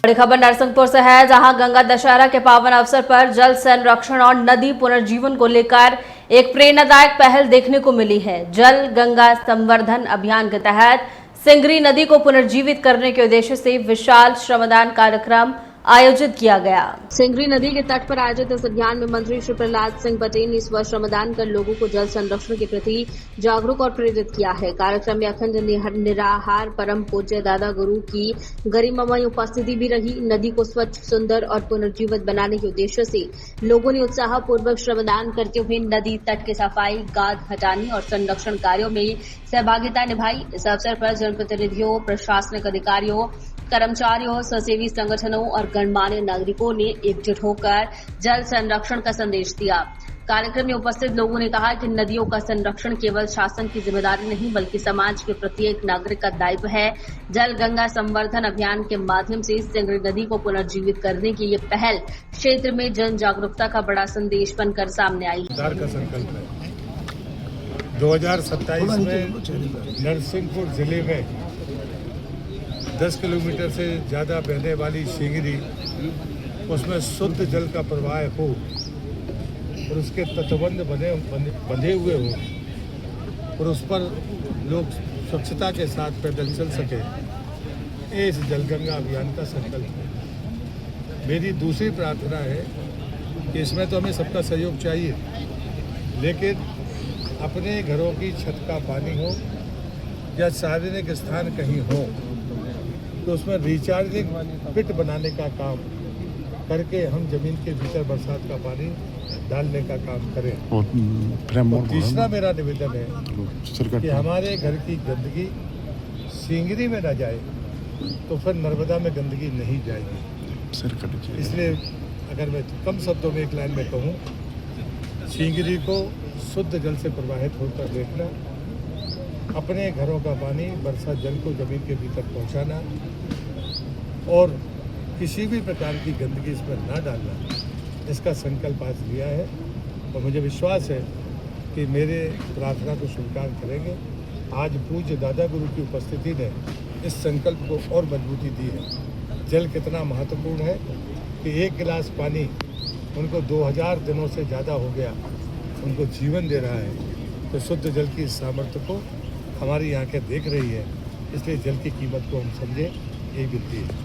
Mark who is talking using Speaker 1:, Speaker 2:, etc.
Speaker 1: बड़ी खबर नरसिंहपुर से है, जहां गंगा दशहरा के पावन अवसर पर जल संरक्षण और नदी पुनर्जीवन को लेकर एक प्रेरणादायक पहल देखने को मिली है। जल गंगा संवर्धन अभियान के तहत सिंगरी नदी को पुनर्जीवित करने के उद्देश्य से विशाल श्रमदान कार्यक्रम आयोजित किया गया। सिंगरी नदी के तट पर आयोजित इस अभियान में मंत्री श्री प्रहलाद सिंह पटेल ने इस वर्ष श्रमदान कर लोगों को जल संरक्षण के प्रति जागरूक और प्रेरित किया है। कार्यक्रम में अखंड निराहार परम पूज्य दादा गुरु की गरिमामय उपस्थिति भी रही। नदी को स्वच्छ, सुंदर और पुनर्जीवित बनाने के उद्देश्य से लोगों ने उत्साहपूर्वक श्रमदान करते हुए नदी तट की सफाई, गाद हटाने और संरक्षण कार्यों में सहभागिता निभाई। इस अवसर पर जनप्रतिनिधियों, प्रशासनिक अधिकारियों, कर्मचारियों, स्वसेवी संगठनों और गणमान्य नागरिकों ने एकजुट होकर जल संरक्षण का संदेश दिया। कार्यक्रम में उपस्थित लोगों ने कहा कि नदियों का संरक्षण केवल शासन की जिम्मेदारी नहीं, बल्कि समाज के प्रत्येक नागरिक का दायित्व है। जल गंगा संवर्धन अभियान के माध्यम से सिंगरी नदी को पुनर्जीवित करने की ये पहल क्षेत्र में जन जागरूकता का बड़ा संदेश बनकर सामने आई।
Speaker 2: का संकल्प है 2027 में नरसिंहपुर जिले में 10 किलोमीटर से ज़्यादा बहने वाली सिंगरी, उसमें शुद्ध जल का प्रवाह हो और उसके तटबंध बंधे हुए हों और उस पर लोग स्वच्छता के साथ पैदल चल सके, ये इस जलगंगा अभियान का संकल्प है। मेरी दूसरी प्रार्थना है कि इसमें तो हमें सबका सहयोग चाहिए, लेकिन अपने घरों की छत का पानी हो या सार्वजनिक स्थान कहीं हो तो उसमें रिचार्जिंग पिट बनाने का काम करके हम जमीन के भीतर बरसात का पानी डालने का काम करें। और तीसरा मेरा निवेदन है कि हमारे घर की गंदगी सिंगरी में न जाए तो फिर नर्मदा में गंदगी नहीं जाएगी। इसलिए अगर मैं कम शब्दों में एक लाइन में कहूँ, सिंगरी को शुद्ध जल से प्रवाहित होकर देखना, अपने घरों का पानी वर्षा जल को जमीन के भीतर पहुंचाना और किसी भी प्रकार की गंदगी इसमें ना डालना, इसका संकल्प आज लिया है। और मुझे विश्वास है कि मेरे प्रार्थना को स्वीकार करेंगे। आज पूज्य दादा गुरु की उपस्थिति ने इस संकल्प को और मजबूती दी है। जल कितना महत्वपूर्ण है कि एक गिलास पानी उनको 2000 दिनों से ज़्यादा हो गया, उनको जीवन दे रहा है। तो शुद्ध जल की सामर्थ्य को हमारी आंखें देख रही है, इसलिए जल की कीमत को हम समझें, यही विनती है।